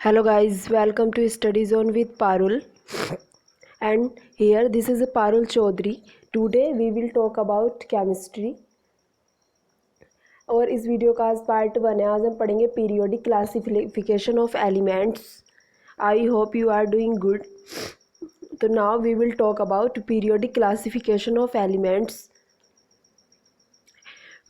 Hello guys, welcome to Study Zone with Parul. And here this is Parul Chaudhary. Today we will talk about chemistry. और इस video का आज part 1 है। आज हम पढ़ेंगे periodic classification of elements. I hope you are doing good. तो now we will talk about periodic classification of elements.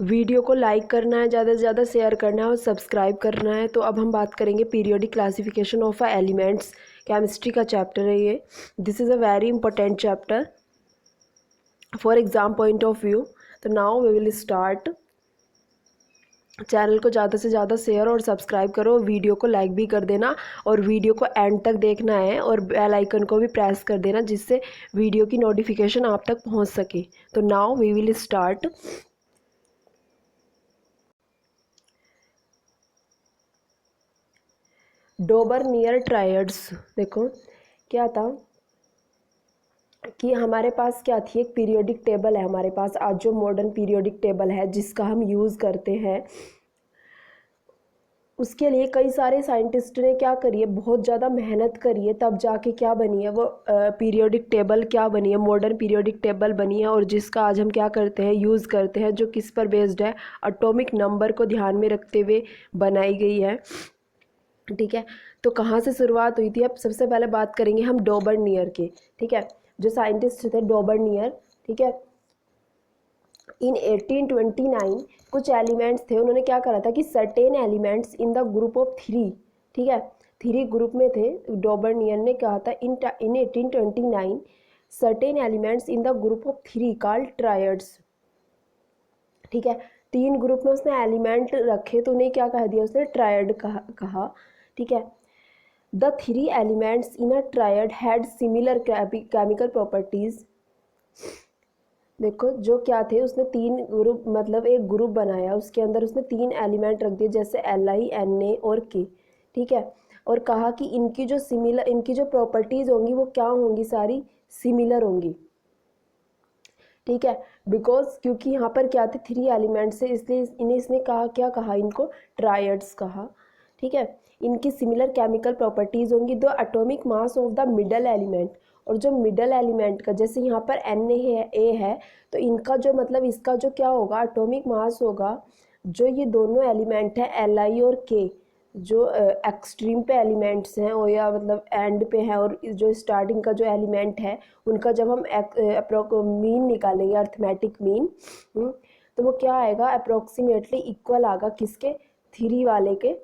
Video को लाइक करना है, ज़्यादा से ज़्यादा शेयर करना है और सब्सक्राइब करना है. तो अब हम बात करेंगे periodic classification of elements. Chemistry का चैप्टर है ये. This is a very important chapter for exam point of view. तो now we will start. Channel को ज़्यादा से ज़्यादा शेयर और सब्सक्राइब करो. वीडियो को लाइक भी कर देना और वीडियो को एंड तक देखना है और बेल आइकन को भी प्रेस कर देना जिससे वीडियो की नोटिफिकेशन आप तक पहुंच सके. तो now we will start. Dobereiner triads. देखो क्या था कि हमारे पास क्या थी, एक पीरियोडिक टेबल है हमारे पास. आज जो मॉडर्न पीरियोडिक टेबल है जिसका हम यूज़ करते हैं, उसके लिए कई सारे साइंटिस्ट ने क्या करी है, बहुत ज़्यादा मेहनत करी है, तब जाके क्या बनी है वो पीरियोडिक टेबल क्या बनी है, मॉडर्न पीरियोडिक टेबल बनी है. और जिसका आज हम क्या करते हैं, यूज़ करते हैं, जो किस पर बेस्ड है, एटॉमिक नंबर को ध्यान में रखते हुए बनाई गई है. ठीक है, तो कहाँ से शुरुआत हुई थी. अब सबसे पहले बात करेंगे हम डोबरनियर की. ठीक है, जो साइंटिस्ट थे डोबरनियर. ठीक है, इन 1829 कुछ एलिमेंट्स थे. उन्होंने क्या करा था कि certain elements in the group of 3. ठीक है, 3 ग्रुप में थे. डोबरनियर ने कहा था इन 1829 certain elements in the group of 3 called triads. ठीक है, 3 ग्रुप में उसने एलिमेंट रखे तो उन्हें क्या कह दिया, उसने ट्रायड कहा. ठीक है, the 3 elements in a triad had similar chemical properties. देखो जो क्या थे, उसने 3 ग्रुप मतलब एक ग्रुप बनाया, उसके अंदर उसने 3 एलिमेंट रख दिए जैसे Li, Na और K. ठीक है, और कहा कि इनकी जो प्रॉपर्टीज होंगी वो क्या होंगी, सारी सिमिलर होंगी. ठीक है, बिकॉज क्योंकि यहाँ पर क्या थे, 3 एलिमेंट्स है, इसलिए इसने कहा, क्या कहा, इनको ट्रायड्स कहा. ठीक है, इनकी सिमिलर केमिकल प्रॉपर्टीज होंगी. The atomic mass of the middle element, और जो मिडल एलिमेंट का जैसे यहाँ पर Na है तो इनका जो मतलब इसका जो क्या होगा, एटॉमिक मास होगा, जो ये दोनों एलिमेंट है Li और K, जो एक्सट्रीम पे एलिमेंट्स हैं और या मतलब एंड पे है, और जो स्टार्टिंग का जो एलिमेंट है उनका जब हम मीन निकालेंगे, अर्थमेटिक मीन, तो वो क्या आएगा, अप्रोक्सीमेटली इक्वल आएगा किसके, 3 वाले के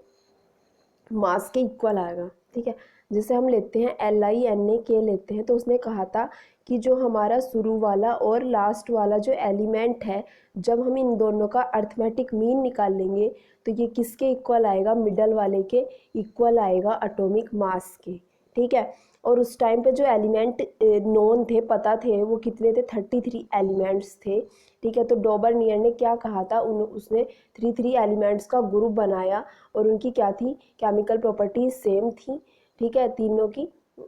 मास के इक्वल आएगा. ठीक है, जैसे हम लेते हैं Li Na K लेते हैं, तो उसने कहा था कि जो हमारा शुरू वाला और लास्ट वाला जो एलिमेंट है, जब हम इन दोनों का अर्थमेटिक मीन निकाल लेंगे तो ये किसके इक्वल आएगा, मिडल वाले के इक्वल आएगा, एटॉमिक मास के. ठीक है, और उस टाइम पे जो एलिमेंट नोन थे, पता थे, वो कितने थे, 33 एलिमेंट्स थे. ठीक है, तो डोबरनियर ने क्या कहा था, उसने 3 एलिमेंट्स का ग्रुप बनाया और उनकी क्या थी, केमिकल प्रॉपर्टीज सेम थी. ठीक है, तीनों की,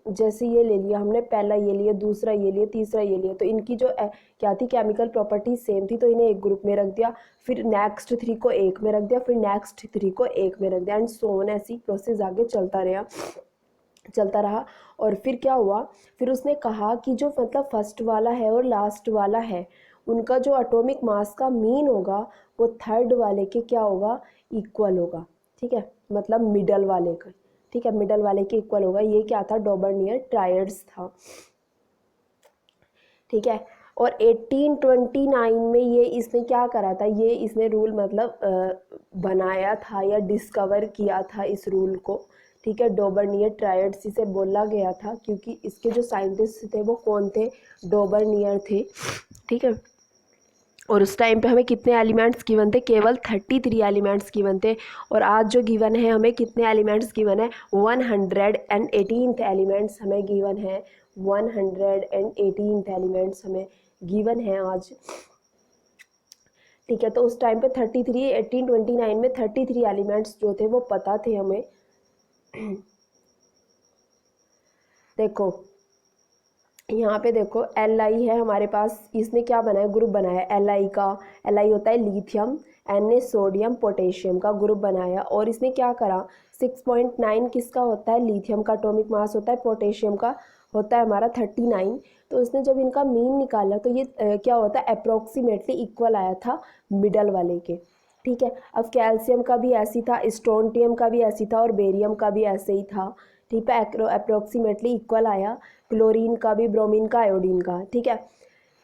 जैसे ये ले लिया हमने, पहला ये लिया, दूसरा ये लिया, तीसरा ये लिया, तो इनकी जो क्या थी, केमिकल प्रॉपर्टीज सेम थी, तो इन्हें एक ग्रुप में रख दिया. फिर नेक्स्ट 3 को एक में रख दिया, फिर नेक्स्ट 3 को एक में रख दिया, एंड सो ऑन. ऐसी प्रोसेस आगे चलता रहा. और फिर क्या हुआ, फिर उसने कहा कि जो मतलब फर्स्ट वाला है और लास्ट वाला है, उनका जो एटॉमिक मास का मीन होगा वो थर्ड वाले के क्या होगा, इक्वल होगा. ठीक है, मतलब मिडल वाले का. ठीक है, मिडल वाले के इक्वल होगा. ये क्या था, डोबरनियर ट्रायड्स था. ठीक है, और 1829 में ये इसने क्या करा था, ये इसने रूल मतलब बनाया था या डिस्कवर किया था इस रूल को. ठीक है, डोबरनियर ट्रायड्स इसे बोला गया था क्योंकि इसके जो साइंटिस्ट थे वो कौन थे, डोबरनियर थे. ठीक है, और उस टाइम पे हमें कितने एलिमेंट्स गिवन थे, केवल 33 एलिमेंट्स गिवन थे. और आज जो गिवन है हमें कितने एलिमेंट्स गिवन है, 118th एलिमेंट्स हमें गिवन है. 118th एलिमेंट्स हमें गिवन है आज. ठीक है, तो उस टाइम पे 1829 में 33 एलिमेंट्स जो थे वो पता थे हमें. देखो यहाँ पे देखो Li है हमारे पास, इसने क्या बनाया, ग्रुप बनाया Li का. Li होता है लिथियम, Na सोडियम पोटेशियम का ग्रुप बनाया और इसने क्या करा, 6.9 किसका होता है, लिथियम का एटॉमिक मास होता है, पोटेशियम का होता है हमारा 39। तो उसने जब इनका मीन निकाला तो ये क्या होता है, अप्रोक्सीमेटली इक्वल आया था मिडल वाले के। ठीक है, अब कैल्शियम का भी ऐसी था, स्ट्रोंटियम का भी ऐसी था और बेरियम का भी ऐसे ही था। ठीक है, अप्रोक्सीमेटली इक्वल आया, क्लोरीन का भी, ब्रोमीन का, आयोडीन का। ठीक है,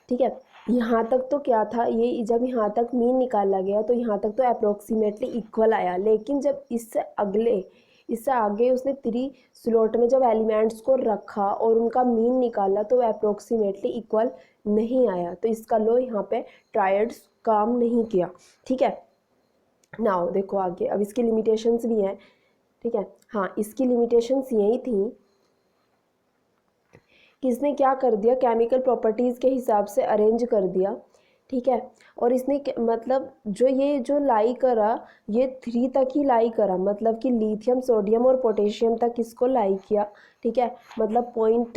ठीक है, यहाँ तक तो क्या था, ये जब यहाँ तक मीन निकाला गया तो यहाँ तक तो अप्रोक्सीमेटली इक्वल आया, लेकिन जब इससे आगे उसने 3 स्लॉट में जब एलिमेंट्स को रखा और उनका मीन निकाला तो अप्रोक्सीमेटली इक्वल नहीं आया। तो इसका लो यहाँ पे ट्रायड्स काम नहीं किया। ठीक है, नाउ देखो आगे, अब इसकी लिमिटेशंस भी हैं। ठीक है, हाँ, इसकी लिमिटेशंस यही थी कि इसने क्या कर दिया, केमिकल प्रॉपर्टीज़ के हिसाब से अरेंज कर दिया। ठीक है, और इसने मतलब जो लाई करा, ये 3 तक ही लाई करा, मतलब कि लिथियम, सोडियम और पोटेशियम तक इसको लाई किया। ठीक है, मतलब पॉइंट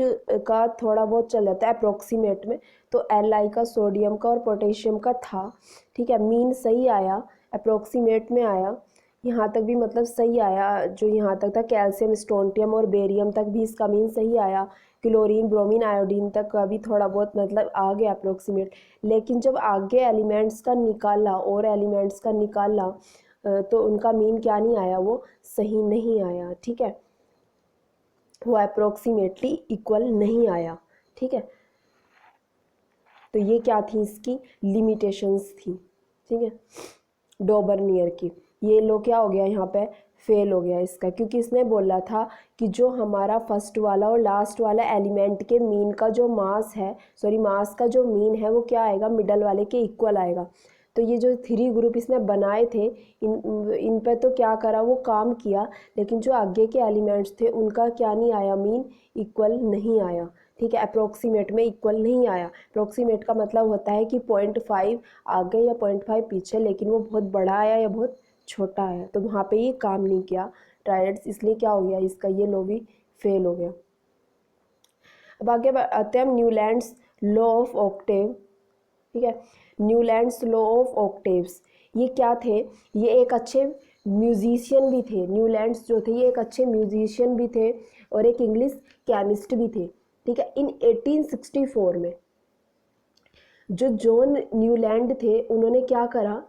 का थोड़ा बहुत चल जाता है अप्रोक्सीमेट में, तो Li का, सोडियम का और पोटेशियम का था। ठीक है, मीन सही आया, अप्रोक्सीमेट में आया, यहाँ तक भी मतलब सही आया। जो यहाँ तक था कैल्शियम, स्ट्रोंटियम और बेरियम तक भी इसका मीन सही आया। क्लोरीन, ब्रोमीन, आयोडीन तक का भी थोड़ा बहुत मतलब आ गया अप्रोक्सीमेट। लेकिन जब आगे एलिमेंट्स का निकाला और एलिमेंट्स का निकाला तो उनका मीन क्या नहीं आया, वो सही नहीं आया। ठीक है, वो अप्रोक्सीमेटली इक्वल नहीं आया। ठीक है, तो ये क्या थी, इसकी लिमिटेशंस थी। ठीक है, डॉबर्नियर की। ये लो क्या हो गया यहाँ पे, फेल हो गया इसका, क्योंकि इसने बोला था कि जो हमारा फर्स्ट वाला और लास्ट वाला एलिमेंट के मीन का जो मास है, सॉरी मास का जो मीन है वो क्या आएगा, मिडल वाले के इक्वल आएगा। तो ये जो 3 ग्रुप इसने बनाए थे, इन पे तो क्या करा, वो काम किया, लेकिन जो आगे के एलिमेंट्स थे उनका क्या नहीं आया, मीन इक्वल नहीं आया। ठीक है, अप्रोक्सीमेट में इक्वल नहीं आया। अप्रोक्सीमेट का मतलब होता है कि 0.5 आगे या 0.5 पीछे, लेकिन वो बहुत बड़ा आया या बहुत छोटा आया, तो वहाँ पे ये काम नहीं किया ट्रायड्स, इसलिए क्या हो गया, इसका ये लो भी फेल हो गया। अब आगे आते हैं हम न्यूलैंड्स लॉ ऑफ ऑक्टेव। ठीक है, न्यूलैंड्स लॉ ऑफ ऑक्टेव्स, ये क्या थे, ये एक अच्छे म्यूजिशियन भी थे। न्यूलैंड्स जो थे ये एक अच्छे म्यूजिशियन भी थे और एक इंग्लिश केमिस्ट भी थे। ठीक है, इन 1864 में जो जॉन न्यूलैंड थे उन्होंने क्या करा,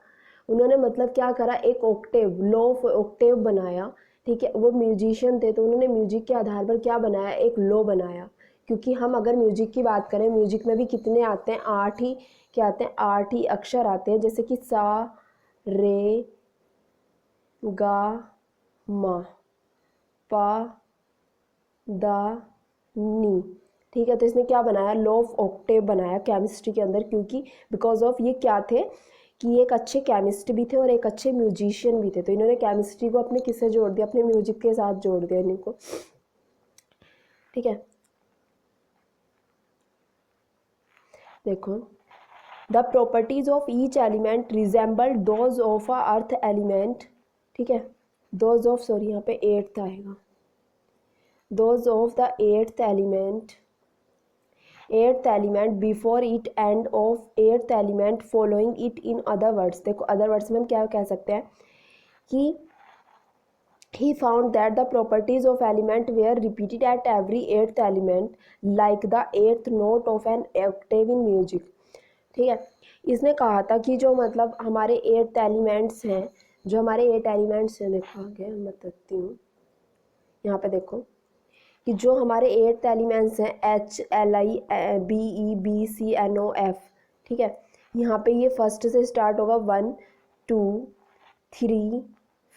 उन्होंने मतलब क्या करा, एक ऑक्टेव, लॉ ऑफ ऑक्टेव बनाया। ठीक है, वो म्यूजिशियन थे तो उन्होंने म्यूजिक के आधार पर क्या बनाया, एक लॉ बनाया। क्योंकि हम अगर म्यूजिक की बात करें, म्यूजिक में भी कितने आते हैं, 8 ही क्या आते हैं, 8 ही अक्षर आते हैं, जैसे कि सा, रे, गा, मा, पा, दा, नी। ठीक है, तो इसने क्या बनाया, लॉ ऑफ ऑक्टेव बनाया केमिस्ट्री के अंदर, क्योंकि बिकॉज ऑफ ये क्या थे कि एक अच्छे केमिस्ट भी थे और एक अच्छे म्यूजिशियन भी थे, तो इन्होंने केमिस्ट्री को अपने किससे जोड़ दिया, अपने म्यूजिक के साथ जोड़ दिया इनको। ठीक है, देखो, the properties of each element resemble those of a earth element. ठीक है, दोज ऑफ, सॉरी यहाँ पे 8th आएगा, those of the 8th element before it and of 8th element following it, in other words। देखो other words में हम क्या कह सकते हैं कि he found that the properties of element were repeated at every 8th element like the 8th note of an octave in music। ठीक है, इसने कहा था कि जो मतलब हमारे 8th एलिमेंट्स हैं, जो हमारे 8 एलिमेंट्स हैं, देखो आगे मैं बताती हूँ, यहाँ पे देखो कि जो हमारे 8th एलिमेंट्स हैं, HLI BE BCNOF। ठीक है, यहाँ पे ये फर्स्ट से स्टार्ट होगा, 1 2 3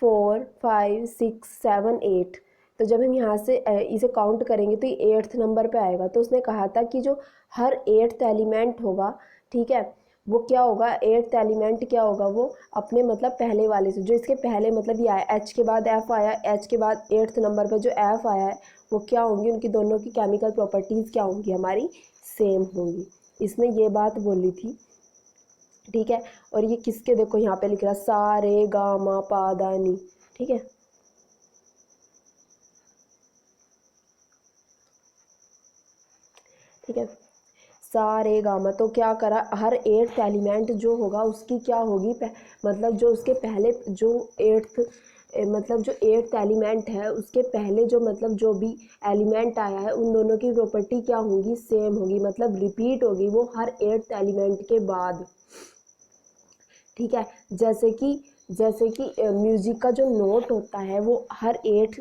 4 5 6 7 8। तो जब हम यहाँ से इसे काउंट करेंगे तो ये 8th नंबर पे आएगा। तो उसने कहा था कि जो हर 8th एलिमेंट होगा, ठीक है, वो क्या होगा, 8th एलिमेंट क्या होगा, वो अपने मतलब पहले वाले से, जो इसके पहले मतलब ये आया, H के बाद F आया, H के बाद 8th नंबर पे जो F आया है वो क्या होंगी, उनकी दोनों की केमिकल प्रॉपर्टीज़ क्या होंगी, हमारी सेम होंगी। इसने ये बात बोली थी। ठीक है, और ये किसके, देखो यहाँ पे लिख रहा, सा, रे, गा, मा, पा, दा, नी। ठीक है, ठीक है, सा रे गा मा। तो क्या करा, हर एट्थ एलिमेंट जो होगा उसकी क्या होगी, मतलब जो उसके पहले जो एट्थ मतलब जो एट्थ एलिमेंट है उसके पहले जो मतलब जो भी एलिमेंट आया है उन दोनों की प्रॉपर्टी क्या होगी, सेम होगी, मतलब रिपीट होगी वो हर एट्थ एलिमेंट के बाद। ठीक है, जैसे कि म्यूजिक का जो नोट होता है वो हर एट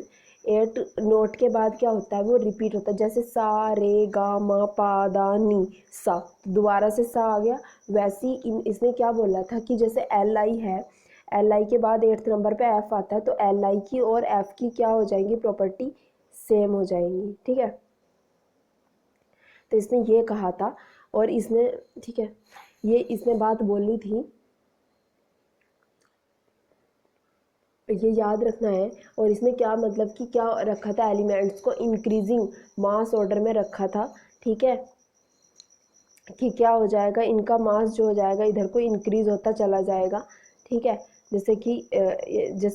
नोट के बाद क्या होता है, वो रिपीट होता है। जैसे सा रे गा मा पा दा नी सा, दोबारा से सा आ गया। वैसे ही इसने क्या बोला था कि जैसे एल आई है, एल आई के बाद एट्थ नंबर पे एफ आता है, तो एल आई की और एफ की क्या हो जाएंगी, प्रॉपर्टी सेम हो जाएंगी। ठीक है, तो इसने ये कहा था और इसने, ठीक है, ये इसने बात बोली थी, ये याद रखना है। और इसने क्या मतलब कि क्या रखा था, एलिमेंट्स को इंक्रीजिंग मास ऑर्डर में रखा था। ठीक है, कि क्या हो जाएगा, इनका मास जो हो जाएगा इधर को इंक्रीज होता चला जाएगा। ठीक है, जैसे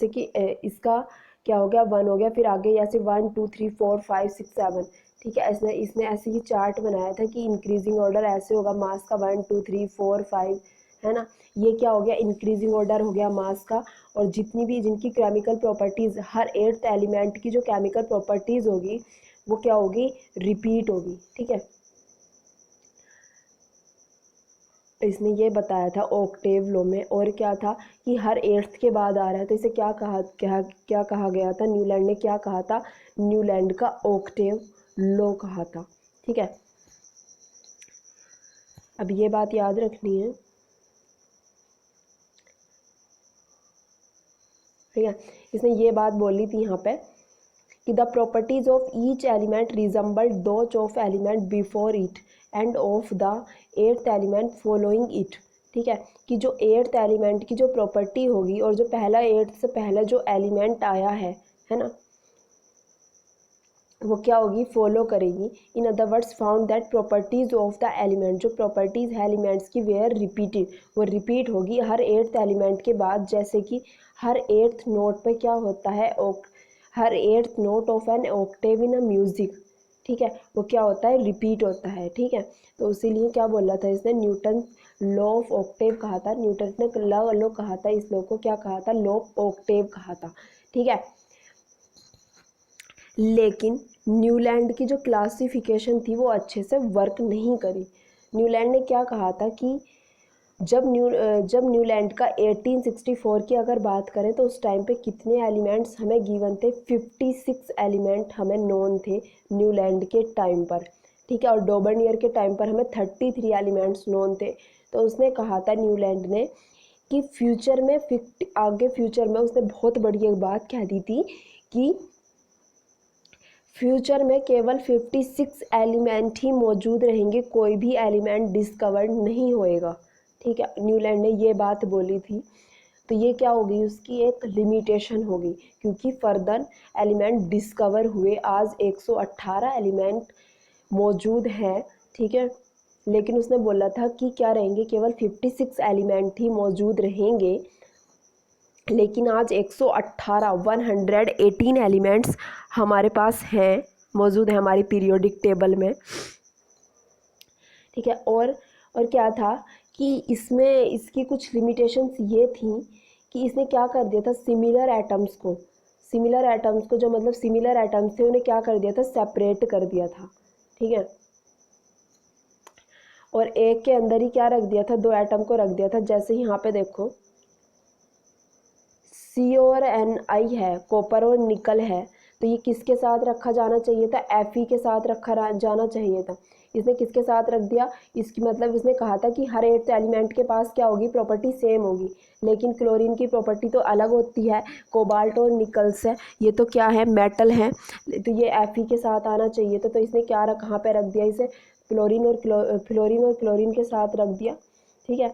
कि इसका क्या हो गया, 1 हो गया, फिर आगे ऐसे 1 2 3 4 5 6 7। ठीक है, इसने ऐसे ही चार्ट बनाया था कि इंक्रीजिंग ऑर्डर ऐसे होगा मास का, 1 2 3 4 5, है ना। ये क्या हो गया, इंक्रीजिंग ऑर्डर हो गया मास का। और जितनी भी जिनकी केमिकल प्रॉपर्टीज़, हर एट्थ एलिमेंट की जो केमिकल प्रॉपर्टीज़ होगी वो क्या होगी, रिपीट होगी। ठीक है, इसने ये बताया था ऑक्टेव लॉ में। और क्या था कि हर एट्थ के बाद आ रहा है, तो इसे क्या कहा गया था, न्यूलैंड ने क्या कहा था, न्यूलैंड का ऑक्टेव लॉ कहा था। ठीक है, अब ये बात याद रखनी है। ठीक है, इसने ये बात बोली थी यहाँ पे कि the properties of each element resembled those of element before it and of the eighth element following it. ठीक है, कि जो एट्थ एलिमेंट की जो प्रॉपर्टी होगी और जो पहला एट्थ से पहला जो एलिमेंट आया है ना, वो क्या होगी, फॉलो करेगी। In other words found that properties of the element, जो प्रॉपर्टीज है एलिमेंट्स की वेयर रिपीटेड, वो रिपीट होगी हर एट्थ एलिमेंट के बाद। जैसे कि हर एट्थ नोट पे क्या होता है, हर eighth note of an octave in a music, ठीक है, वो क्या होता है, रिपीट होता है। ठीक है, तो इसीलिए क्या बोला था इसने, न्यूटन लॉ ऑफ ऑक्टेव कहा था, न्यूटन ने लॉ कहा था, इस लॉ को क्या कहा था, लॉ ऑफ ऑक्टेव कहा था। ठीक है, लेकिन न्यूलैंड की जो क्लासिफिकेशन थी वो अच्छे से वर्क नहीं करी। न्यूलैंड ने क्या कहा था कि जब न्यूलैंड का 1864 की अगर बात करें तो उस टाइम पे कितने एलिमेंट्स हमें गिवन थे, 56 एलिमेंट हमें नोन थे न्यूलैंड के टाइम पर। ठीक है, और डोबर्नियर के टाइम पर हमें 33 एलिमेंट्स नोन थे। तो उसने कहा था न्यूलैंड ने कि फ्यूचर में उसने बहुत बड़ी एक बात कह दी थी कि फ्यूचर में केवल 56 एलिमेंट ही मौजूद रहेंगे, कोई भी एलिमेंट डिस्कवर्ड नहीं होएगा। ठीक है, न्यूलैंड ने ये बात बोली थी। तो ये क्या होगी, उसकी एक लिमिटेशन होगी, क्योंकि फर्दर एलिमेंट डिस्कवर हुए। आज 118 एलिमेंट मौजूद हैं। ठीक है, लेकिन उसने बोला था कि क्या रहेंगे, केवल 56 एलिमेंट ही मौजूद रहेंगे। लेकिन आज 118 एलिमेंट्स हमारे पास हैं, मौजूद है हमारी पीरियोडिक टेबल में। ठीक है, और क्या था कि इसमें इसकी कुछ लिमिटेशंस ये थी कि इसने क्या कर दिया था, सिमिलर एटम्स को जो मतलब सिमिलर एटम्स थे उन्हें क्या कर दिया था, सेपरेट कर दिया था। ठीक है, और एक के अंदर ही क्या रख दिया था, 2 एटम को रख दिया था। जैसे यहाँ पे देखो सी और एन आई है, कॉपर और निकल है, तो ये किसके साथ रखा जाना चाहिए था, एफ ई के साथ रखा जाना चाहिए था। इसने किसके साथ रख दिया, इसकी मतलब इसने कहा था कि हर एट्थ एलिमेंट के पास क्या होगी, प्रॉपर्टी सेम होगी। लेकिन क्लोरीन की प्रॉपर्टी तो अलग होती है, कोबाल्ट और निकल से, ये तो क्या है, मेटल है, तो ये एफ ई के साथ आना चाहिए था। तो इसने क्या कहाँ पे रख दिया, इसे फ्लोरीन और क्लोरीन के साथ रख दिया। ठीक है,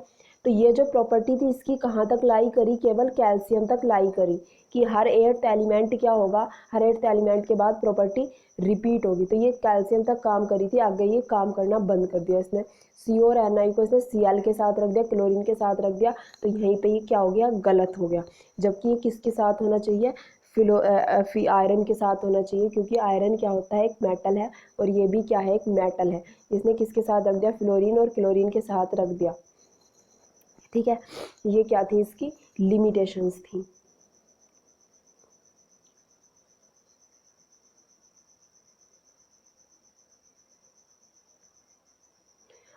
तो ये जो प्रॉपर्टी थी इसकी कहाँ तक लाई करी, केवल कैल्शियम तक लाई करी, कि हर एट्थ एलिमेंट क्या होगा, हर एट्थ एलिमेंट के बाद प्रॉपर्टी रिपीट होगी। तो ये कैल्शियम तक काम करी थी, आगे ये काम करना बंद कर दिया इसने। सी और एन आई को इसने सी एल के साथ रख दिया, क्लोरीन के साथ रख दिया, तो यहीं पे ये क्या हो गया, गलत हो गया। जबकि ये किसके साथ होना चाहिए, Fe आयरन के साथ होना चाहिए, क्योंकि आयरन क्या होता है, एक मेटल है, और ये भी क्या है, एक मेटल है। इसने किसके साथ रख दिया, फ्लोरीन और क्लोरीन के साथ रख दिया। ठीक है, ये क्या थी, इसकी लिमिटेशंस थी।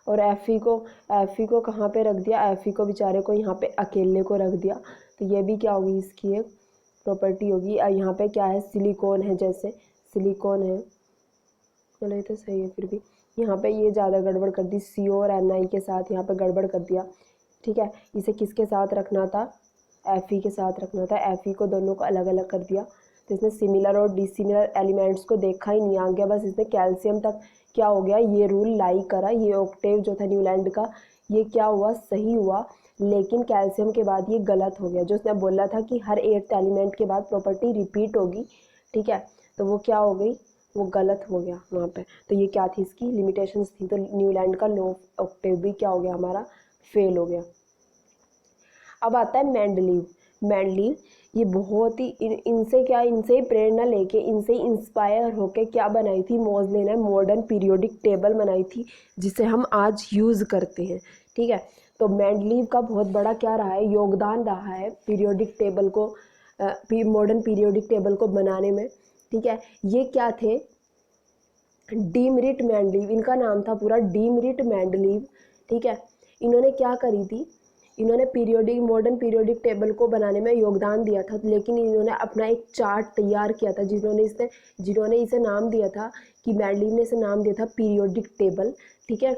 और एफी को कहाँ पे रख दिया, एफी को बेचारे को यहाँ पे अकेले को रख दिया। तो ये भी क्या होगी, इसकी एक प्रॉपर्टी होगी। यहाँ पे क्या है, सिलिकॉन है, जैसे सिलिकॉन है, चलो ये तो सही है, फिर भी यहाँ पे ये ज़्यादा गड़बड़ कर दी, CO और NI के साथ यहाँ पे गड़बड़ कर दिया। ठीक है, इसे किसके साथ रखना था, Fe के साथ रखना था, Fe को दोनों को अलग अलग कर दिया। तो इसने सिमिलर और डिसिमिलर एलिमेंट्स को देखा ही नहीं, आ गया बस इसने कैल्शियम तक क्या हो गया, ये रूल लाई करा। ये ऑक्टेव जो था न्यूलैंड का, ये क्या हुआ, सही हुआ, लेकिन कैल्शियम के बाद ये गलत हो गया। जो उसने बोला था कि हर 8th एलिमेंट के बाद प्रॉपर्टी रिपीट होगी, ठीक है, तो वो क्या हो गई, वो गलत हो गया वहाँ पे। तो ये क्या थी, इसकी लिमिटेशंस थी। तो न्यूलैंड का लॉ ऑफ ऑक्टेव भी क्या हो गया, हमारा फेल हो गया। अब आता है मैंडलीव। ये बहुत ही इनसे क्या, इनसे ही प्रेरणा लेके, इनसे ही इंस्पायर होके क्या बनाई थी, मोज़ले ने मॉडर्न पीरियोडिक टेबल बनाई थी, जिसे हम आज यूज़ करते हैं। ठीक है, तो मैंडलीव का बहुत बड़ा क्या रहा है, योगदान रहा है पीरियोडिक टेबल को, मॉडर्न पीरियोडिक टेबल को बनाने में। ठीक है, ये क्या थे, डीमरिट मैंडलीव, इनका नाम था पूरा डीमरिट मैंडलीव। ठीक है, इन्होंने क्या करी थी, इन्होंने मॉडर्न पीरियोडिक टेबल को बनाने में योगदान दिया था, लेकिन इन्होंने अपना एक चार्ट तैयार किया था, जिन्होंने इसे नाम दिया था, कि मैंडलीव ने इसे नाम दिया था पीरियोडिक टेबल। ठीक है,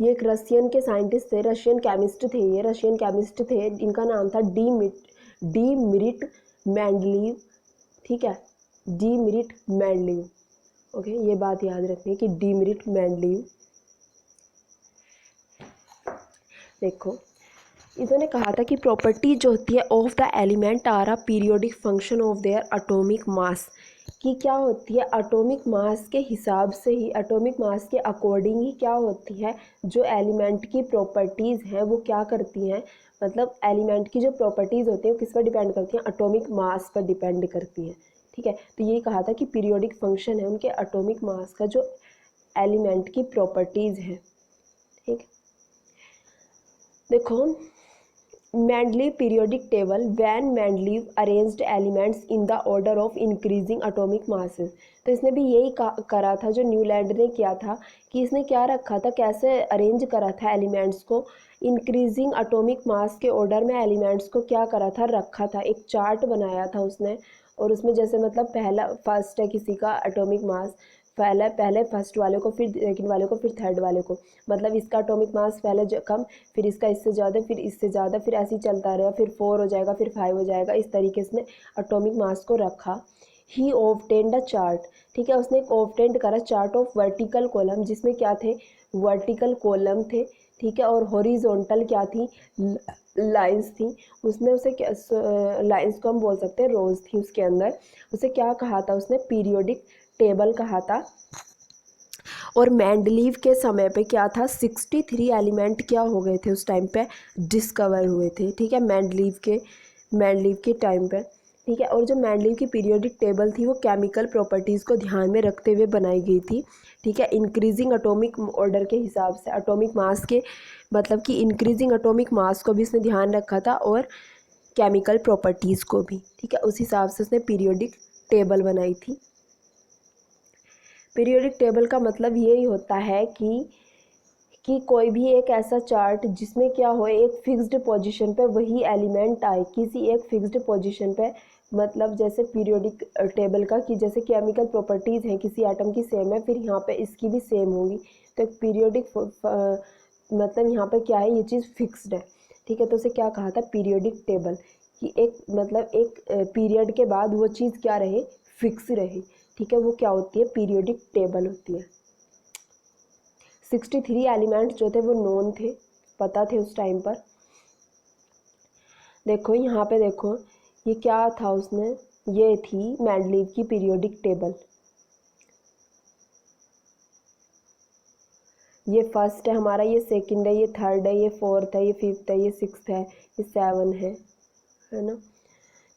ये एक रशियन के साइंटिस्ट थे, रशियन केमिस्ट थे, ये रशियन केमिस्ट थे, इनका नाम था डीमरिट मैंडलीव। ठीक है, डीमरिट मैंडलीव। ओके, ये बात याद रखनी है कि डीमरिट मैंडलीव। देखो, इन्होंने कहा था कि प्रॉपर्टी जो होती है of the element are a periodic function of their atomic mass, कि क्या होती है, एटॉमिक मास के हिसाब से ही, एटॉमिक मास के अकॉर्डिंग ही क्या होती है, जो एलिमेंट की प्रॉपर्टीज़ हैं वो क्या करती हैं, मतलब एलिमेंट की जो प्रॉपर्टीज़ होती हैं वो किस पर डिपेंड करती हैं, एटॉमिक मास पर डिपेंड करती हैं। ठीक है, तो यही कहा था कि पीरियोडिक फंक्शन है उनके एटॉमिक मास का, जो एलिमेंट की प्रॉपर्टीज़ है। ठीक, देखो, Mendeleev periodic table, when Mendeleev arranged elements in the order of increasing atomic masses. तो इसने भी यही करा था जो न्यूलैंड ने किया था, कि इसने क्या रखा था, कैसे अरेंज करा था एलिमेंट्स को, इंक्रीजिंग एटॉमिक मास के ऑर्डर में एलिमेंट्स को क्या करा था, रखा था, एक चार्ट बनाया था उसने। और उसमें जैसे मतलब पहला फर्स्ट है किसी का एटॉमिक मास, पहले फर्स्ट वाले को, फिर सेकंड वाले को, फिर थर्ड वाले को, मतलब इसका एटॉमिक मास पहले कम, फिर इसका इससे ज़्यादा, फिर इससे ज़्यादा, फिर ऐसे ही चलता रहेगा, फिर 4 हो जाएगा, फिर 5 हो जाएगा, इस तरीके से एटॉमिक मास को रखा। ही ऑब्टेन्ड अ चार्ट, ठीक है, उसने एक ऑब्टेन्ड करा चार्ट ऑफ वर्टिकल कॉलम, जिसमें क्या थे, वर्टिकल कॉलम थे, ठीक है, और हॉरिजॉन्टल क्या थी, लाइंस थी। उसने उसे क्या, लाइंस को हम बोल सकते हैं रोज थी उसके अंदर। उसे क्या कहा था, उसने पीरियोडिक टेबल कहा था। और मैंडलीव के समय पे क्या था, 63 एलिमेंट क्या हो गए थे उस टाइम पे, डिस्कवर हुए थे। ठीक है, मैंडलीव के टाइम पे। ठीक है, और जो मैंडलीव की पीरियोडिक टेबल थी वो केमिकल प्रॉपर्टीज़ को ध्यान में रखते हुए बनाई गई थी। ठीक है, इंक्रीजिंग एटॉमिक ऑर्डर के हिसाब से, एटॉमिक मास के, मतलब कि इंक्रीजिंग एटॉमिक मास को भी इसने ध्यान रखा था, और केमिकल प्रॉपर्टीज़ को भी। ठीक है, उस हिसाब से उसने पीरियोडिक टेबल बनाई थी। पीरियोडिक टेबल का मतलब यही होता है कि कोई भी एक ऐसा चार्ट जिसमें क्या हो, एक फिक्स्ड पोजीशन पे वही एलिमेंट आए, किसी एक फिक्स्ड पोजीशन पे, मतलब जैसे पीरियोडिक टेबल का, कि जैसे केमिकल प्रॉपर्टीज़ हैं किसी एटम की सेम है, फिर यहाँ पे इसकी भी सेम होगी। तो एक पीरियोडिक मतलब यहाँ पे क्या है, ये चीज़ फिक्स्ड है। ठीक है, तो उसे क्या कहा था, पीरियोडिक टेबल, कि एक मतलब एक पीरियड के बाद वो चीज़ क्या रहे, फिक्स रहे। ठीक है, वो क्या होती है, पीरियोडिक टेबल होती है। 63 एलिमेंट जो थे वो नोन थे, पता थे उस टाइम पर। देखो यहाँ पे देखो, ये क्या था उसने, ये थी मैंडलीव की पीरियोडिक टेबल। ये फर्स्ट है हमारा, ये सेकंड है, ये थर्ड है, ये फोर्थ है, ये फिफ्थ है, ये सिक्स्थ है, ये 7 है ना।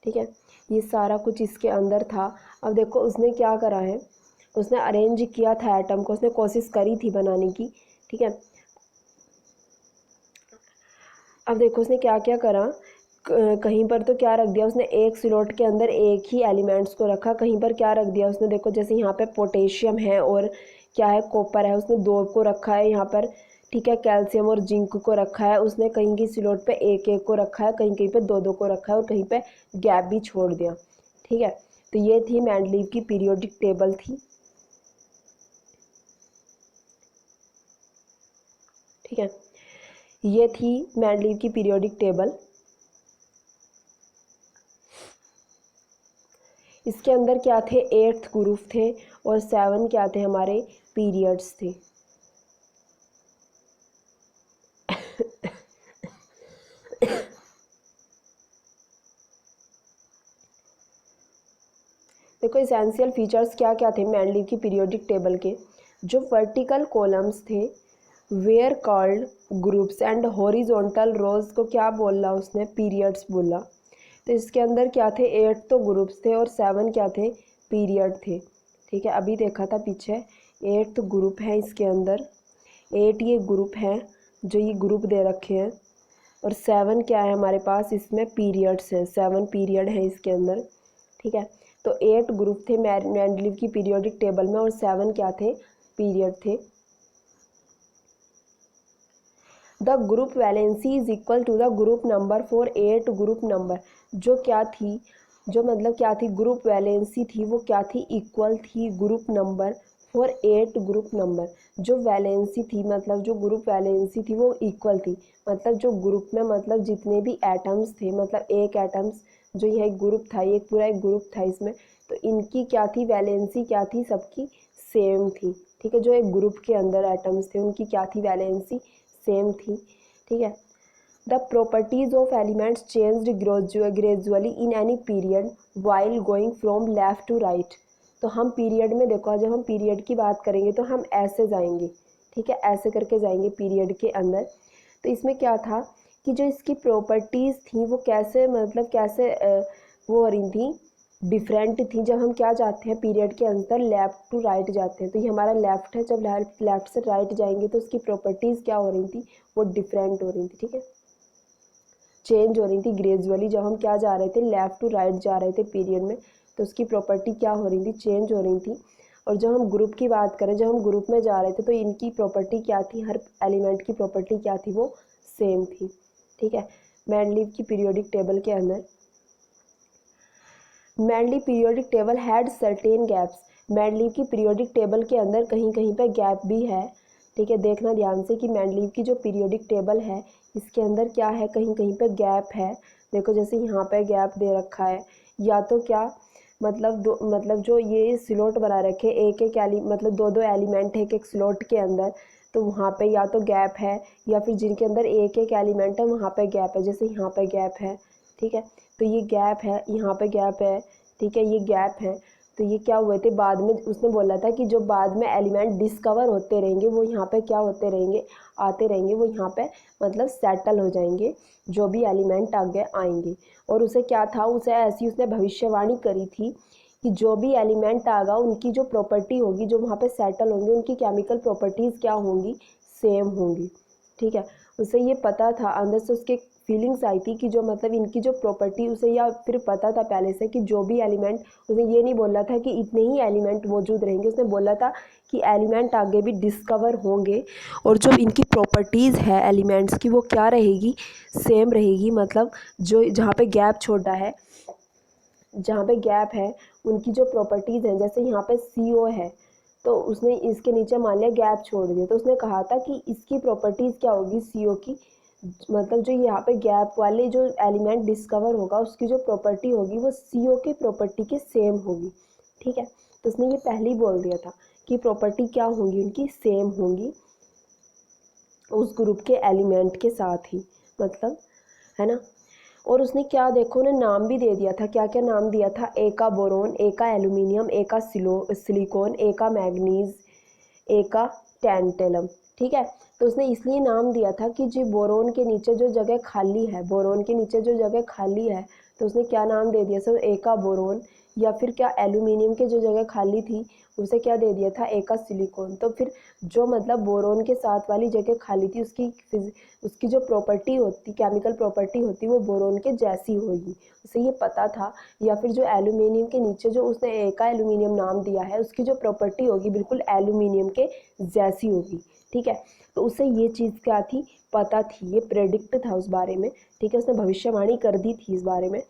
ठीक है, ये सारा कुछ इसके अंदर था। अब देखो उसने क्या करा है, उसने अरेंज किया था एटम को, उसने कोशिश करी थी बनाने की। ठीक है, अब देखो उसने क्या क्या करा, कहीं पर तो क्या रख दिया उसने, एक स्लॉट के अंदर एक ही एलिमेंट्स को रखा, कहीं पर क्या रख दिया उसने, देखो जैसे यहाँ पे पोटेशियम है और क्या है, कॉपर है, उसने दो को रखा है यहाँ पर। ठीक है, कैल्शियम और जिंक को रखा है उसने, कहीं की स्लॉट पे एक एक को रखा है, कहीं कहीं पे दो दो को रखा है और कहीं पे गैप भी छोड़ दिया। ठीक है, तो ये थी मेंडलीव की पीरियोडिक टेबल थी। ठीक है, ये थी मेंडलीव की पीरियोडिक टेबल। इसके अंदर क्या थे, 8 ग्रुप थे और 7 क्या थे, हमारे पीरियड्स थे। देखो एसेंशियल फीचर्स क्या क्या थे मेंडलीव की पीरियोडिक टेबल के, जो वर्टिकल कॉलम्स थे were called groups and horizontal rows को क्या बोला उसने, पीरियड्स बोला। तो इसके अंदर क्या थे, 8 तो ग्रुप्स थे और 7 क्या थे, पीरियड थे। ठीक है, अभी देखा था पीछे, 8 तो ग्रुप है इसके अंदर, 8 ये ग्रुप हैं जो ये ग्रुप दे रखे हैं, और 7 क्या है हमारे पास, इसमें पीरियड्स हैं, 7 पीरियड है इसके अंदर। ठीक है, तो 8 ग्रुप थे मेंडलीव की पीरियोडिक टेबल में और 7 क्या थे, पीरियड थे। The group valency is equal to the group number for 8 group number, जो क्या थी, जो मतलब क्या थी, ग्रुप वैलेंसी थी वो क्या थी, इक्वल थी group number for 8 group number. जो वैलेंसी थी मतलब जो ग्रुप वैलेंसी थी वो इक्वल थी, मतलब जो ग्रुप में मतलब जितने भी एटम्स थे, मतलब एक एटम्स जो यह एक ग्रुप था, ये पूरा एक ग्रुप था इसमें, तो इनकी क्या थी, वैलेंसी क्या थी, सबकी सेम थी। ठीक है, जो एक ग्रुप के अंदर एटम्स थे उनकी क्या थी, वैलेंसी सेम थी। ठीक है, the properties of elements changed gradually in any period while going from left to right. तो हम पीरियड में देखो, जब हम पीरियड की बात करेंगे तो हम ऐसे जाएंगे। ठीक है, ऐसे करके जाएंगे पीरियड के अंदर। तो इसमें क्या था कि जो इसकी प्रॉपर्टीज़ थी वो कैसे मतलब कैसे वो हो रही थी, डिफरेंट थी। जब हम क्या जाते हैं पीरियड के अंदर, लेफ़्ट टू राइट जाते हैं, तो ये हमारा लेफ़्ट है, जब लेफ़्ट से राइट जाएंगे तो उसकी प्रॉपर्टीज़ क्या हो रही थी, वो डिफरेंट हो रही थी। ठीक है, चेंज हो रही थी ग्रेजुअली, जब हम क्या जा रहे थे, लेफ़्ट टू राइट जा रहे थे पीरियड में, तो उसकी प्रॉपर्टी क्या हो रही थी, चेंज हो रही थी। और जब हम ग्रुप की बात करें, जब हम ग्रुप में जा रहे थे तो इनकी प्रॉपर्टी क्या थी, हर एलिमेंट की प्रॉपर्टी क्या थी, वो सेम थी। ठीक है, मेंडलीव की पीरियोडिक टेबल के अंदर, Mendeleev periodic table had certain gaps. Mendeleev की पीरियोडिक टेबल के अंदर कहीं कहीं पे गैप भी है। ठीक है, देखना ध्यान से कि मेंडलीव की जो पीरियोडिक टेबल है इसके अंदर क्या है, कहीं कहीं पे गैप है। देखो जैसे यहाँ पे गैप दे रखा है, या तो क्या मतलब दो, मतलब जो ये स्लॉट बना रखे एक एक मतलब दो दो एलिमेंट है एक एक स्लॉट के अंदर, तो वहाँ पे या तो गैप है, या फिर जिनके अंदर एक एक एलिमेंट है वहाँ पे गैप है, जैसे यहाँ पे गैप है। ठीक है, तो ये गैप है, यहाँ पे गैप है। ठीक है, ये गैप है। तो ये क्या हुए थे, बाद में उसने बोला था कि जो बाद में एलिमेंट डिस्कवर होते रहेंगे वो यहाँ पे क्या होते रहेंगे, आते रहेंगे, वो यहाँ पे मतलब सेटल हो जाएंगे, जो भी एलिमेंट आगे आएंगे। और उसे क्या था, उसे ऐसी उसने भविष्यवाणी करी थी कि जो भी एलिमेंट आएगा उनकी जो प्रॉपर्टी होगी, जो वहाँ पे सेटल होंगे, उनकी केमिकल प्रॉपर्टीज़ क्या होंगी, सेम होंगी। ठीक है, उसे ये पता था, अंदर से उसके फीलिंग्स आई थी कि जो मतलब इनकी जो प्रॉपर्टी, उसे या फिर पता था पहले से कि जो भी एलिमेंट, उसने ये नहीं बोला था कि इतने ही एलिमेंट मौजूद रहेंगे, उसने बोला था कि एलिमेंट आगे भी डिस्कवर होंगे, और जो इनकी प्रॉपर्टीज़ है एलिमेंट्स की वो क्या रहेगी, सेम रहेगी। मतलब जो जहाँ पे गैप छोड़ा है, जहाँ पे गैप है, उनकी जो प्रॉपर्टीज़ हैं, जैसे यहाँ पे CO है तो उसने इसके नीचे मान लिया गैप छोड़ दिया, तो उसने कहा था कि इसकी प्रॉपर्टीज़ क्या होगी CO की, मतलब जो यहाँ पे गैप वाले जो एलिमेंट डिस्कवर होगा उसकी जो प्रॉपर्टी होगी वो CO की प्रॉपर्टी के सेम होगी। ठीक है, तो उसने ये पहले ही बोल दिया था कि प्रॉपर्टी क्या होंगी, उनकी सेम होंगी उस ग्रुप के एलिमेंट के साथ ही, मतलब है ना। और उसने क्या देखो, उन्हें नाम भी दे दिया था, क्या क्या नाम दिया था, ए का बोरोन, ए का एल्यूमिनियम, ए का सिलिकॉन, ए का मैग्नीज, ए का टैंटेलम। ठीक है, तो उसने इसलिए नाम दिया था कि जो बोरोन के नीचे जो जगह खाली है, बोरोन के नीचे जो जगह खाली है तो उसने क्या नाम दे दिया, सब एका बोरोन, या फिर क्या एल्यूमिनियम के जो जगह खाली थी उसे क्या दे दिया था, एका सिलिकॉन। तो फिर जो मतलब बोरोन के साथ वाली जगह खाली थी उसकी जो प्रॉपर्टी होती, केमिकल प्रॉपर्टी होती, वो बोरोन के जैसी होगी, उसे ये पता था। या फिर जो एल्यूमिनियम के नीचे जो उसने एका एल्यूमिनियम नाम दिया है, उसकी जो प्रॉपर्टी होगी बिल्कुल एल्यूमिनियम के जैसी होगी, ठीक है। तो उसे ये चीज़ क्या थी, पता थी, ये प्रेडिक्ट था उस बारे में, ठीक है, उसने भविष्यवाणी कर दी थी इस बारे में।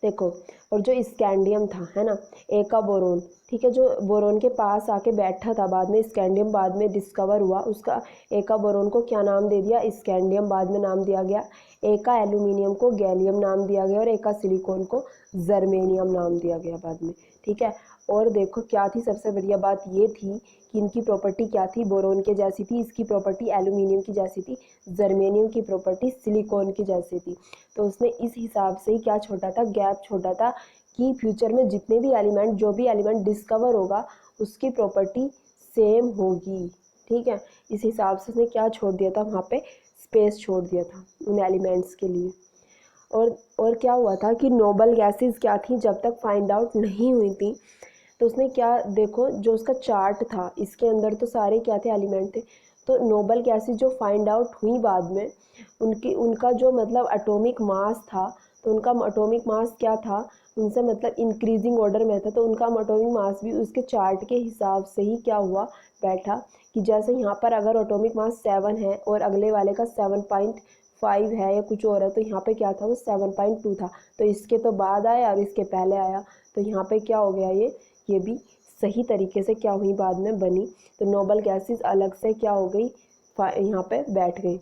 देखो, और जो स्कैंडियम था, है ना, एका बोरोन, ठीक है, जो बोरोन के पास आके बैठा था, बाद में स्कैंडियम बाद में डिस्कवर हुआ, उसका एका बोरोन को क्या नाम दे दिया, स्कैंडियम बाद में नाम दिया गया। एका एल्यूमिनियम को गैलियम नाम दिया गया और एका सिलिकॉन को जर्मेनियम नाम दिया गया बाद में, ठीक है। और देखो क्या थी, सबसे बढ़िया बात ये थी कि इनकी प्रॉपर्टी क्या थी, बोरोन के जैसी थी, इसकी प्रॉपर्टी एल्यूमिनियम की जैसी थी, जर्मेनियम की प्रॉपर्टी सिलिकॉन की जैसी थी। तो उसने इस हिसाब से ही क्या छोड़ा था, गैप छोड़ा था कि फ्यूचर में जितने भी एलिमेंट, जो भी एलिमेंट डिस्कवर होगा उसकी प्रॉपर्टी सेम होगी, ठीक है। इस हिसाब से उसने क्या छोड़ दिया था, वहाँ पे स्पेस छोड़ दिया था उन एलिमेंट्स के लिए। और क्या हुआ था कि नोबल गैसेस क्या थी, जब तक फाइंड आउट नहीं हुई थी, तो उसने क्या, देखो जो उसका चार्ट था, इसके अंदर तो सारे क्या थे, एलिमेंट थे। तो नोबल गैसेस जो फाइंड आउट हुई बाद में, उनका जो मतलब एटॉमिक मास था, तो उनका एटॉमिक मास क्या था, उनसे मतलब इंक्रीजिंग ऑर्डर में था, तो उनका एटॉमिक मास भी उसके चार्ट के हिसाब से ही क्या हुआ, बैठा। कि जैसे यहाँ पर अगर एटॉमिक मास 7 है और अगले वाले का 7.5 है या कुछ और है, तो यहाँ पे क्या था, वो 7.2 था। तो इसके तो बाद आया और इसके पहले आया, तो यहाँ पे क्या हो गया, ये भी सही तरीके से क्या हुई, बाद में बनी। तो नोबल गैसेस अलग से क्या हो गई, यहाँ पे बैठ गई,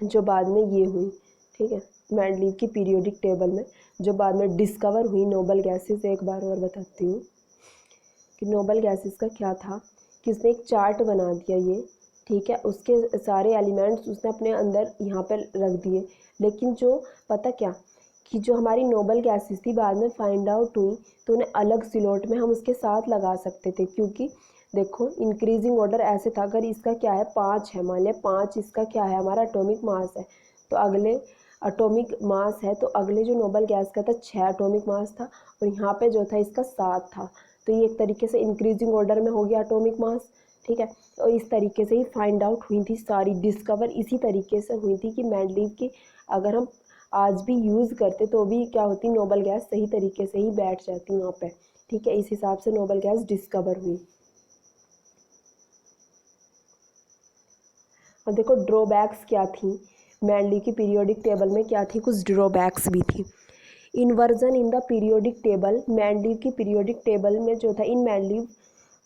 जो बाद में ये हुई, ठीक है, मेंडलीव की पीरियोडिक टेबल में जो बाद में डिस्कवर हुई नोबल गैसेस। एक बार और बताती हूँ कि नोबल गैसेस का क्या था, कि उसने एक चार्ट बना दिया ये, ठीक है, उसके सारे एलिमेंट्स उसने अपने अंदर यहाँ पे रख दिए। लेकिन जो पता क्या, कि जो हमारी नोबल गैसेस थी बाद में फाइंड आउट हुई, तो उन्हें अलग स्लॉट में हम उसके साथ लगा सकते थे, क्योंकि देखो इंक्रीजिंग ऑर्डर ऐसे था, अगर इसका क्या है 5 है, मान लिया 5 इसका क्या है, हमारा एटॉमिक मास है, तो अगले एटॉमिक मास है, तो अगले जो नोबल गैस का था 6 एटॉमिक मास था, और यहाँ पे जो था इसका 7 था। तो ये एक तरीके से इंक्रीजिंग ऑर्डर में हो गया एटॉमिक मास, ठीक है। और इस तरीके से ही फाइंड आउट हुई थी सारी, डिस्कवर इसी तरीके से हुई थी कि मेंडलीव की अगर हम आज भी यूज़ करते तो भी क्या होती, नोबल गैस सही तरीके से ही बैठ जाती वहाँ पे, ठीक है। इस हिसाब से नोबल गैस डिस्कवर हुई। और देखो ड्रॉबैक्स क्या थी, मेंडलीव की पीरियोडिक टेबल में क्या थी, कुछ ड्रॉबैक्स भी थी। Inversion in the periodic table, Mendeleev की पीरियोडिक टेबल में जो था, in Mendeleev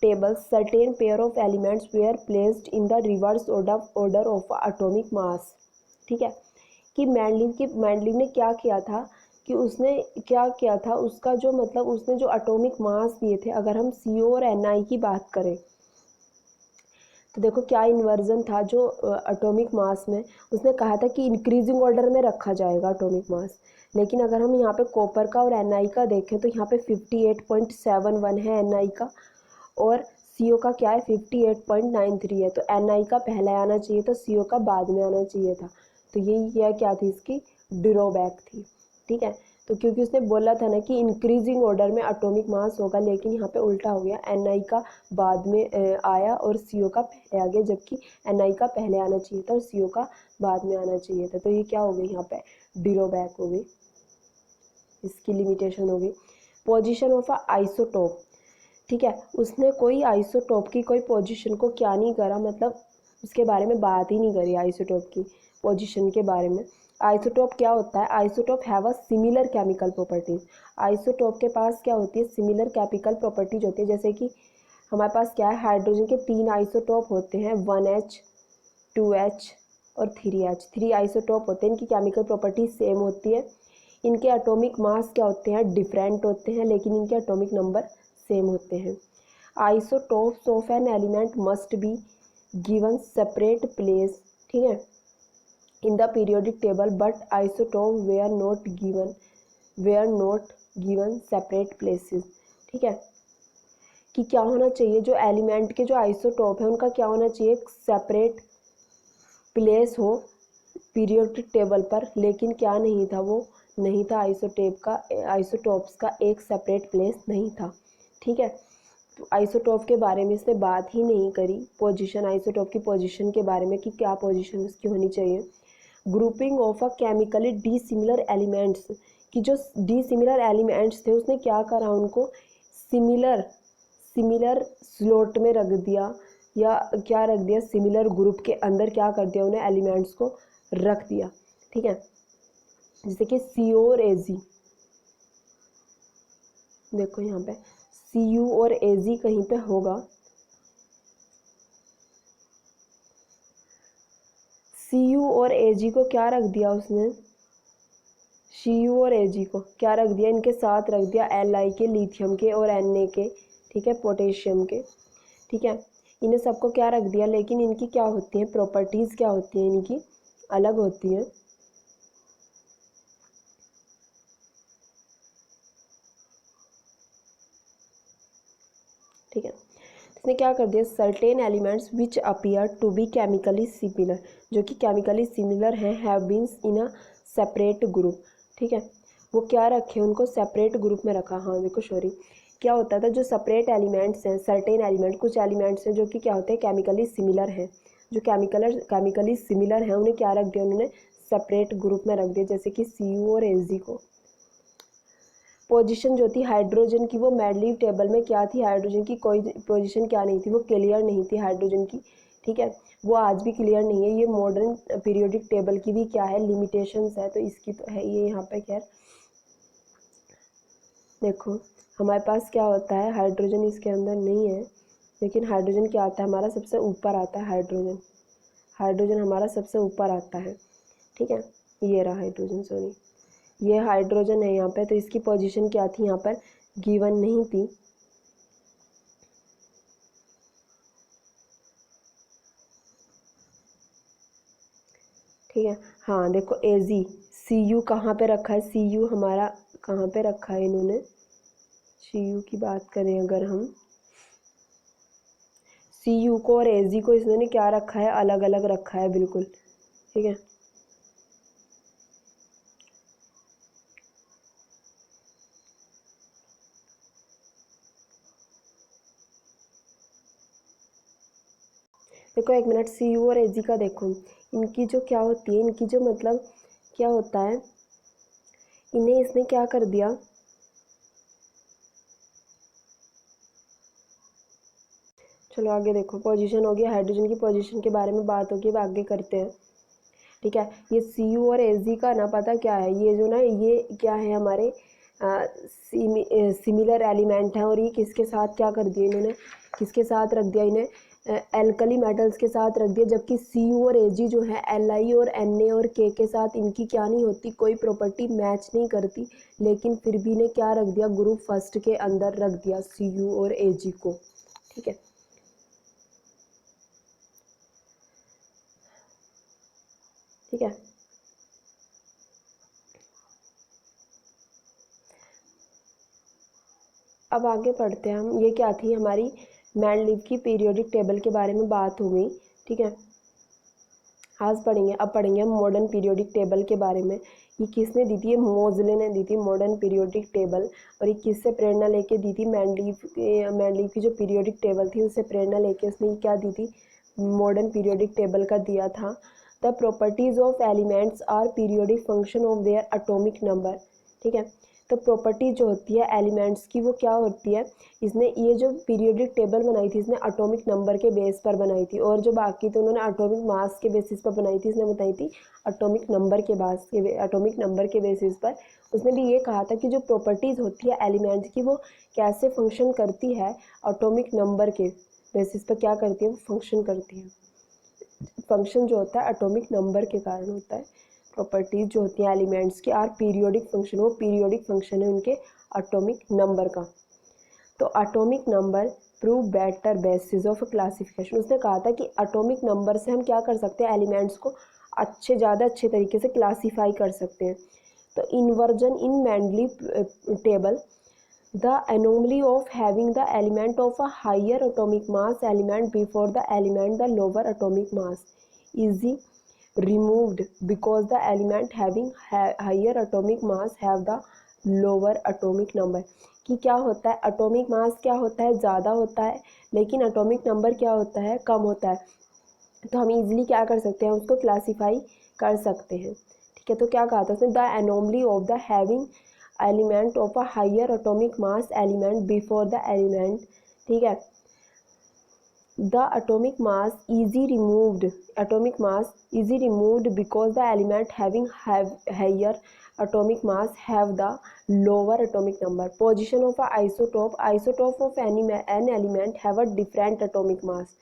table certain pair of elements were placed in the reverse order of atomic mass, ठीक है। कि मेंडलीव ने क्या किया था, कि उसने क्या किया था, उसका जो मतलब उसने जो एटॉमिक मास दिए थे, अगर हम CO और NI की बात करें, तो देखो क्या इन्वर्जन था, जो एटॉमिक मास में उसने कहा था कि इंक्रीजिंग ऑर्डर में रखा जाएगा एटॉमिक मास। लेकिन अगर हम यहाँ पे कॉपर का और NI का देखें, तो यहाँ पे 58.71 है NI का, और CO का क्या है 58.93 है। तो NI का पहले आना चाहिए था, CO का बाद में आना चाहिए था। तो यह क्या थी, इसकी ड्रॉबैक थी, ठीक है। तो क्योंकि उसने बोला था ना कि इंक्रीजिंग ऑर्डर में एटॉमिक मास होगा, लेकिन यहाँ पे उल्टा हो गया, NI का बाद में आया और CO का पहले आ गया, जबकि NI का पहले आना चाहिए था और CO का बाद में आना चाहिए था। तो ये क्या हो गई, यहाँ पे ड्रॉबैक हो गई, इसकी लिमिटेशन हो गई। पोजिशन ऑफ आइसोटोप, ठीक है, उसने कोई आइसोटोप की कोई पोजीशन को क्या नहीं करा, मतलब उसके बारे में बात ही नहीं करी आइसोटोप की पोजीशन के बारे में। आइसोटोप क्या होता है, isotope have a similar chemical properties. Isotope के पास क्या होती है, सिमिलर केमिकल प्रॉपर्टीज होती है। जैसे कि हमारे पास क्या है, हाइड्रोजन के 3 आइसोटोप होते हैं, 1H 2H और 3H। 3 आइसोटोप होते हैं, इनकी केमिकल प्रॉपर्टीज सेम होती है। इनके एटॉमिक मास क्या होते हैं, डिफरेंट होते हैं, लेकिन इनके एटॉमिक नंबर सेम होते हैं। Isotopes of an element must be given separate place, ठीक है, in the periodic table, but isotope were not given separate places, ठीक है। कि क्या होना चाहिए, जो एलिमेंट के जो आइसोटोप है उनका क्या होना चाहिए, सेपरेट प्लेस हो पीरियोडिक टेबल पर, लेकिन क्या नहीं था, वो नहीं था आइसोटॉप्स का एक सेपरेट प्लेस नहीं था। ठीक है, तो आइसोटॉप के बारे में इसने बात ही नहीं करी, पोजीशन आइसोटॉप की पोजीशन के बारे में कि क्या पोजीशन उसकी होनी चाहिए। Grouping of a chemically dissimilar elements, कि जो डिसिमिलर एलिमेंट्स थे उसने क्या करा, उनको सिमिलर सिमिलर स्लॉट में रख दिया, या क्या रख दिया, सिमिलर ग्रुप के अंदर क्या कर दिया, उन्हें एलिमेंट्स को रख दिया। ठीक है, जैसे कि CO और AG, देखो यहाँ पे CU और AG कहीं पे होगा, CU और AG को क्या रख दिया उसने, CU और AG को क्या रख दिया, इनके साथ रख दिया Li के, लिथियम के और Na के, ठीक है, पोटेशियम के। ठीक है, इन्हें सबको क्या रख दिया, लेकिन इनकी क्या होती है, प्रॉपर्टीज़ क्या होती हैं, इनकी अलग होती हैं। ठीक है, इसने क्या कर दिया, certain elements which appear to be chemically similar, जो कि केमिकली सिमिलर हैं, have been in a separate group. ठीक है, वो क्या रखे, उनको सेपरेट ग्रुप में रखा। हाँ देखो सॉरी, क्या होता था, जो सेपरेट एलिमेंट्स हैं, सर्टेन एलिमेंट, कुछ एलिमेंट्स हैं जो कि क्या होते हैं, केमिकली सिमिलर हैं, जो केमिकली सिमिलर हैं, उन्हें क्या रख दिया, उन्होंने सेपरेट ग्रुप में रख दिया, जैसे कि CU और AG को। पोजीशन जो थी हाइड्रोजन की, वो मेंडलीव टेबल में क्या थी, हाइड्रोजन की कोई पोजीशन क्या नहीं थी, वो क्लियर नहीं थी हाइड्रोजन की। ठीक है, वो आज भी क्लियर नहीं है। ये मॉडर्न पीरियोडिक टेबल की भी क्या है, लिमिटेशंस है, तो इसकी तो है ये यहाँ पे। खैर देखो हमारे पास क्या होता है, हाइड्रोजन इसके अंदर नहीं है, लेकिन हाइड्रोजन क्या आता है, हमारा सबसे ऊपर आता है हाइड्रोजन हमारा सबसे ऊपर आता है। ठीक है, ये रहा हाइड्रोजन, सॉरी ये हाइड्रोजन है यहाँ पे, तो इसकी पोजीशन क्या थी, यहाँ पर गिवन नहीं थी। ठीक है, हाँ देखो AG, CU कहाँ पे रखा है, CU हमारा कहाँ पे रखा है, इन्होंने CU की बात करें अगर हम, CU को और AG को इसने क्या रखा है, अलग अलग रखा है बिल्कुल। ठीक है, देखो एक मिनट, CU और AG का देखो, इनकी जो क्या होती है, इनकी जो मतलब क्या होता है, इन्हें इसने क्या कर दिया, चलो आगे देखो, पोजीशन हो गया, हाइड्रोजन की पोजीशन के बारे में बात होगी, अब आगे करते हैं। ठीक है, ये CU और AG का ना पता क्या है, ये जो ना ये क्या है, हमारे सिमिलर एलिमेंट हैं, और ये किसके साथ क्या कर दिया इन्होंने, किसके साथ रख दिया, इन्हें एल्कली मेटल्स के साथ रख दिया, जबकि CU और AG जो है Li और Na और K के साथ इनकी क्या नहीं होती, कोई प्रॉपर्टी मैच नहीं करती, लेकिन फिर भी इन्हें क्या रख दिया, ग्रुप फर्स्ट के अंदर रख दिया CU और AG को। ठीक है, ठीक है, अब आगे पढ़ते हैं हम। ये क्या थी हमारी मेंडलीव की पीरियोडिक टेबल के बारे में बात हो गई। ठीक है, आज पढ़ेंगे, अब पढ़ेंगे हम मॉडर्न पीरियोडिक टेबल के बारे में। ये किसने दी थी, ये मोजले ने दी थी मॉडर्न पीरियोडिक टेबल, और ये किससे प्रेरणा लेके दी थी, मेंडलीव की जो पीरियोडिक टेबल थी उससे प्रेरणा लेके उसने क्या दी थी, मॉडर्न पीरियोडिक टेबल का दिया था। The properties of elements are periodic function of their atomic number. ठीक है, तो प्रॉपर्टी जो होती है एलिमेंट्स की वो क्या होती है, इसने ये जो पीरियोडिक टेबल बनाई थी इसने एटॉमिक नंबर के बेस पर बनाई थी, और जो बाकी तो उन्होंने एटॉमिक मास के बेसिस पर बनाई थी, इसने बताई थी एटॉमिक नंबर के बेसिस पर। उसने भी ये कहा था कि जो प्रॉपर्टीज़ होती है एलिमेंट्स की वो कैसे फंक्शन करती है, एटॉमिक नंबर के बेसिस पर क्या करती है, वो फंक्शन करती है। फंक्शन जो होता है एटॉमिक नंबर के कारण होता है। प्रॉपर्टीज जो होती हैं एलिमेंट्स की आर पीरियोडिक फंक्शन, वो पीरियोडिक फंक्शन है उनके एटॉमिक नंबर का। तो atomic number prove better basis of classification. उसने कहा था कि एटॉमिक नंबर से हम क्या कर सकते हैं, एलिमेंट्स को ज़्यादा अच्छे तरीके से क्लासीफाई कर सकते हैं। तो inversion in Mendeleev table, the anomaly of having the element of a higher atomic mass element before the element the lower atomic mass, easy removed because the element having higher atomic mass have the lower atomic number। कि क्या होता है, atomic mass क्या होता है, ज़्यादा होता है, लेकिन एटॉमिक नंबर क्या होता है, कम होता है। तो हम इजीली क्या कर सकते हैं, उसको क्लासीफाई कर सकते हैं। ठीक है, तो क्या कहा था उसने, the anomaly of the having element of a higher atomic mass element before the element. ठीक है, the atomic mass easy removed because the element having higher atomic mass have the lower atomic number। position of a isotope of an element have a different atomic mass।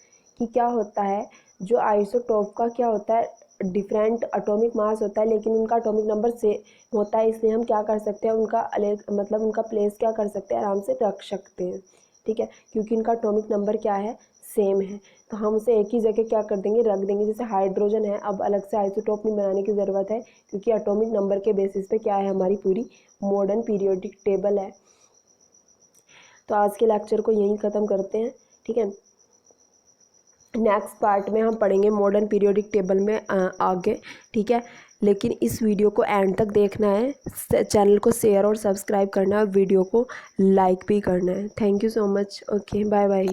कि क्या होता है, जो isotope का क्या होता है, डिफरेंट एटॉमिक मास होता है, लेकिन उनका एटॉमिक नंबर से होता है, इसलिए हम क्या कर सकते हैं, उनका अलग मतलब उनका प्लेस क्या कर सकते हैं, आराम से रख सकते हैं। ठीक है, क्योंकि उनका एटॉमिक नंबर क्या है, सेम है, तो हम उसे एक ही जगह क्या कर देंगे, रख देंगे। जैसे हाइड्रोजन है, अब अलग से आइसोटोप नहीं बनाने की ज़रूरत है, क्योंकि एटॉमिक नंबर के बेसिस पे क्या है, हमारी पूरी मॉडर्न पीरियोडिक टेबल है। तो आज के लेक्चर को यहीं ख़त्म करते हैं। ठीक है, नेक्स्ट पार्ट में हम पढ़ेंगे मॉडर्न पीरियोडिक टेबल में आगे। ठीक है, लेकिन इस वीडियो को एंड तक देखना है, चैनल को शेयर और सब्सक्राइब करना है, वीडियो को लाइक भी करना है। Thank you so much. Okay, bye bye.